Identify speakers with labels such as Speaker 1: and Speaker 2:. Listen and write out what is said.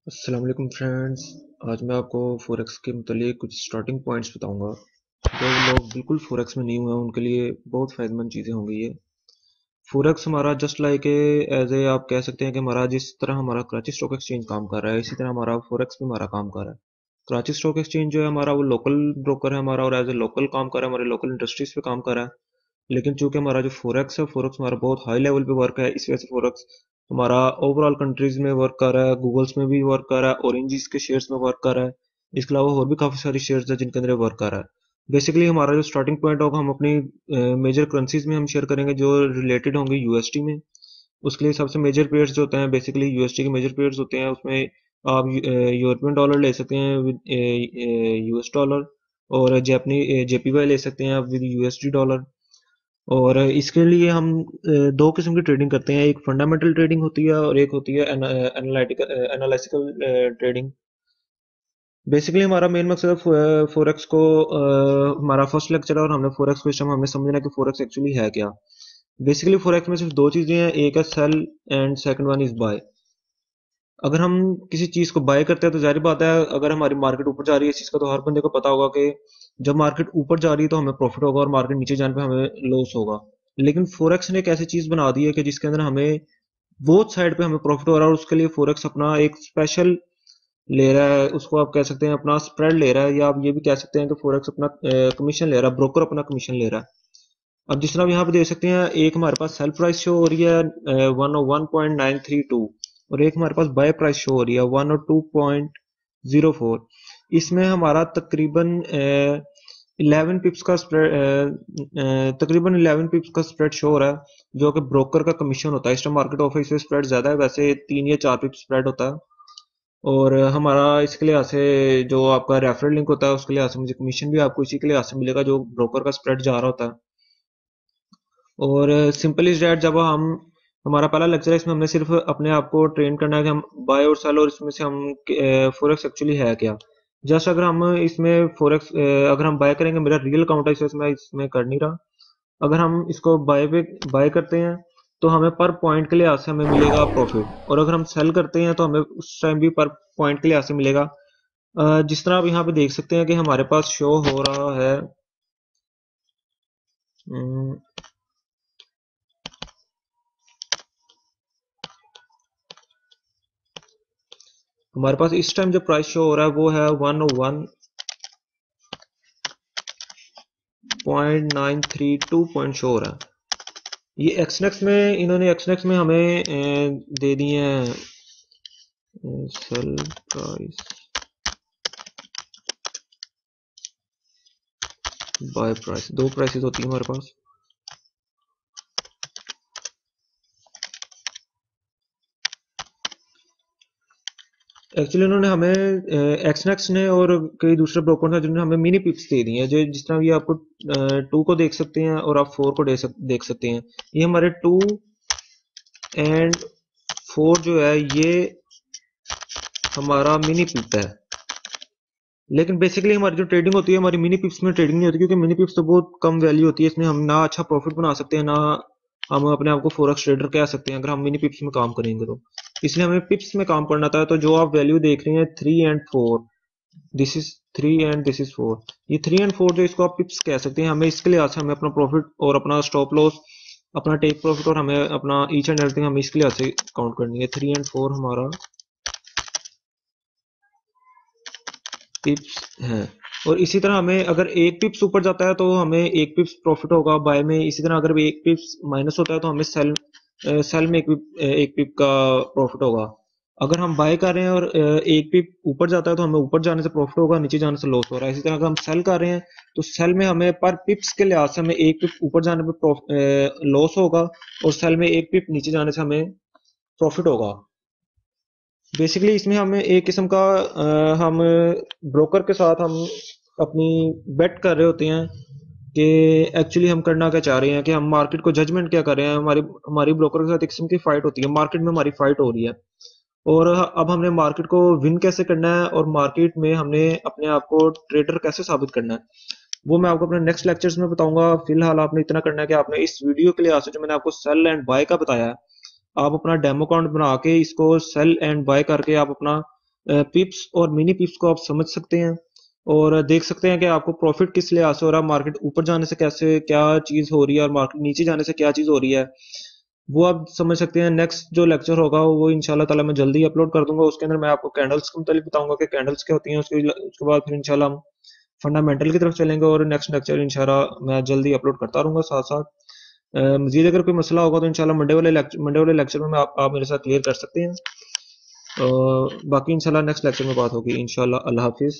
Speaker 1: अस्सलाम वालेकुम फ्रेंड्स। आज मैं आपको फोरेक्स के मुतालिक कुछ स्टार्टिंग पॉइंट्स बताऊंगा। जो लोग बिल्कुल फोरेक्स में नहीं हुए हैं उनके लिए बहुत फ़ायदेमंद चीज़ें होंगी ये। फोरेक्स हमारा जस्ट लाइक एज ए आप कह सकते हैं कि हमारा जिस तरह हमारा कराची स्टॉक एक्सचेंज काम कर रहा है इसी तरह हमारा फोरेक्स भी हमारा काम कर रहा है। कराची स्टॉक एक्सचेंज जो है हमारा वो लोकल ब्रोकर है हमारा और एज ए लोकल काम कर रहा है, हमारे लोकल इंडस्ट्रीज पे काम कर रहा है। लेकिन चूंकि हमारा जो फोरेक्स है फोरेक्स हमारा बहुत हाई लेवल पे वर्क है, इस वजह से फोरेक्स हमारा ओवरऑल कंट्रीज में वर्क कर रहा है, गूगल्स में भी वर्क कर रहा है, ऑरेंजिस के शेयर्स में वर्क कर रहा है। इसके अलावा और भी काफ़ी सारी शेयर्स है जिनके अंदर वर्क कर रहा है। बेसिकली हमारा जो स्टार्टिंग पॉइंट होगा हम अपनी मेजर करेंसीज में हम शेयर करेंगे जो रिलेटेड होंगे यूएसटी में। उसके लिए सबसे मेजर पेयर्स जो होते हैं बेसिकली यूएसटी के मेजर पेयर्स होते हैं, उसमें आप यूरोपियन डॉलर ले सकते हैं विद यूएस डॉलर, और जापानी जेपीवाई ले सकते हैं आप विद यूएसडी डॉलर। और इसके लिए हम दो किस्म की ट्रेडिंग करते हैं, एक फंडामेंटल ट्रेडिंग होती है और एक होती है एनालिटिकल ट्रेडिंग। बेसिकली हमारा मेन मकसद है फोरेक्स को हमारा फर्स्ट लेक्चर है और हमने फोरेक्स को इस टाइम हमें समझना है कि फोरेक्स एक्चुअली है क्या। बेसिकली फोरेक्स में सिर्फ दो चीजें हैं, एक है sell and second one is buy. अगर हम किसी चीज को बाय करते हैं तो जाहिर बात है अगर हमारी मार्केट ऊपर जा रही है, इस चीज का तो हर बंदे को पता होगा कि जब मार्केट ऊपर जा रही है तो हमें प्रॉफिट होगा और मार्केट नीचे जाने पे हमें लॉस होगा। लेकिन फोरेक्स ने एक ऐसी चीज बना दी है कि जिसके अंदर हमें बोथ साइड पे हमें प्रॉफिट हो रहा है, और उसके लिए फोरेक्स अपना एक स्पेशल ले रहा है, उसको आप कह सकते हैं अपना स्प्रेड ले रहा है, या आप ये भी कह सकते हैं कि फोरेक्स अपना कमीशन ले रहा है, ब्रोकर अपना कमीशन ले रहा है। अब जिस तरह आप यहाँ पे देख सकते हैं, एक हमारे पास सेल प्राइस शो हो रही है 101.932, और एक हमारे पास बाय प्राइस शो हो रही है 102.04। इसमें हमारा तकरीबन 11 पिप्स का स्प्रेड, तकरीबन 11 पिप्स का स्प्रेड शो हो रहा है जो कि ब्रोकर का कमीशन होता है। इस टाइम मार्केट ऑफर से स्प्रेड ज्यादा है, वैसे 3 या 4 पिप्स स्प्रेड होता है। और हमारा इसके लिहाज से जो आपका रेफरल लिंक होता है उसके लिहाज से मुझे कमीशन भी आपको इसी के लिहाज से मिलेगा जो ब्रोकर का स्प्रेड जा रहा होता है। और सिंपल इज डैट जब हम हमारा पहला लेक्चर है इसमें हमने सिर्फ अपने आप को ट्रेन करना है कि हम बाय और सेल और इसमें से हम फोरेक्स एक्चुअली है क्या। जस्ट अगर हम इसमें फोरेक्स अगर हम बाय करेंगे, मेरा रियल अकाउंट है इसमें मैं इसमें कर नहीं रहा। अगर हम इसको बाय करते हैं तो हमें पर पॉइंट के लिहाज से हमें मिलेगा प्रॉफिट, और अगर हम सेल करते हैं तो हमें उस टाइम भी पर पॉइंट के लिहाज से मिलेगा। जिस तरह आप यहाँ पे देख सकते हैं कि हमारे पास शो हो रहा है, अम, हमारे पास इस टाइम जो प्राइस शो हो रहा है वो है 101.932 पॉइंट शो हो रहा है। ये एक्सनेक्स में इन्होंने एक्सनेक्स में हमें दे दिए हैं सेल प्राइस बाय प्राइस, दो प्राइसेस होती है हमारे पास। एक्चुअली उन्होंने हमें एक्सनेक्स ने और कई दूसरे ब्रोकर ने जिन्होंने हमें मिनी पिप्स दे दी हैं, जो जिस तरह ये आपको 2 को देख सकते हैं और आप 4 को देख सकते हैं। ये हमारे 2 एंड 4 जो है ये हमारा मिनी पिप है। लेकिन बेसिकली हमारी जो ट्रेडिंग होती है हमारी मिनी पिप्स में ट्रेडिंग नहीं होती, क्योंकि मिनी पिप्स तो बहुत कम वैल्यू होती है, इसमें हम ना अच्छा प्रॉफिट बना सकते हैं ना हम अपने आप को फोरेक्स ट्रेडर कह सकते हैं अगर हम मिनी पिप्स में काम करेंगे तो। इसलिए हमें पिप्स में काम करना था। तो जो आप वैल्यू देख रहे हैं 3 and 4, this is 3 and this is 4, ये 3 एंड 4 जो इसको आप पिप्स कह सकते हैं। हमें इसके लिए हमें अपना प्रॉफिट और अपना स्टॉप लॉस, अपना टेक प्रॉफिट और हमें अपना ईच एंड एवरीथिंग हमें इसके लिए काउंट करनी है। 3 एंड 4 हमारा पिप्स है। और इसी तरह हमें अगर एक पिप्स ऊपर जाता है तो हमें एक पिप्स प्रॉफिट होगा बाय में। इसी तरह अगर एक पिप्स माइनस होता है तो हमें सेल में एक पिप का प्रॉफिट होगा। अगर हम बाय कर रहे हैं और एक पिप ऊपर जाता है तो हमें ऊपर जाने से प्रॉफिट होगा, नीचे जाने से लॉस हो रहा है। इसी तरह अगर हम सेल कर रहे हैं तो सेल में हमें पर पिप्स के लिहाज से हमें एक पिप ऊपर जाने पे लॉस होगा, और सेल में एक पिप नीचे जाने से हमें प्रॉफिट होगा। बेसिकली इसमें हमें एक किस्म का हम ब्रोकर के साथ हम अपनी बेट कर रहे होते हैं कि एक्चुअली हम करना क्या चाह रहे हैं, कि हम मार्केट को जजमेंट क्या कर रहे हैं। हमारी हमारी ब्रोकर के साथ एक किस्म की फाइट होती है, मार्केट में हमारी फाइट हो रही है। और अब हमने मार्केट को विन कैसे करना है और मार्केट में हमने अपने आप को ट्रेडर कैसे साबित करना है वो मैं आपको अपने नेक्स्ट लेक्चर्स में बताऊंगा। फिलहाल आपने इतना करना है कि आपने इस वीडियो के लिए आज जो मैंने आपको सेल एंड बाय का बताया है, आप अपना डेमो अकाउंट बना के इसको सेल एंड बाय करके आप अपना पिप्स और मिनी पिप्स को आप समझ सकते हैं और देख सकते हैं कि आपको प्रॉफिट किस लिहाज से हो रहा है, मार्केट ऊपर जाने से कैसे क्या चीज़ हो रही है और मार्केट नीचे जाने से क्या चीज़ हो रही है, वो आप समझ सकते हैं। नेक्स्ट जो लेक्चर होगा वो इंशाल्लाह ताला मैं जल्दी अपलोड कर दूंगा, उसके अंदर मैं आपको कैंडल्स के मतलब बताऊंगा कि कैंडल्स क्या होती हैं। उसके बाद फिर इंशाल्लाह हम फंडामेंटल की तरफ चलेंगे और नेक्स्ट लेक्चर इंशाल्लाह मैं जल्दी अपलोड करता रहूंगा साथ साथ। मजीद अगर कोई मसला होगा तो इंशाल्लाह मंडे वाले लेक्चर में आप मेरे साथ क्लियर कर सकते हैं। बाकी इंशाल्लाह नेक्स्ट लेक्चर में बात होगी इंशाल्लाह। अल्लाह हाफिज़।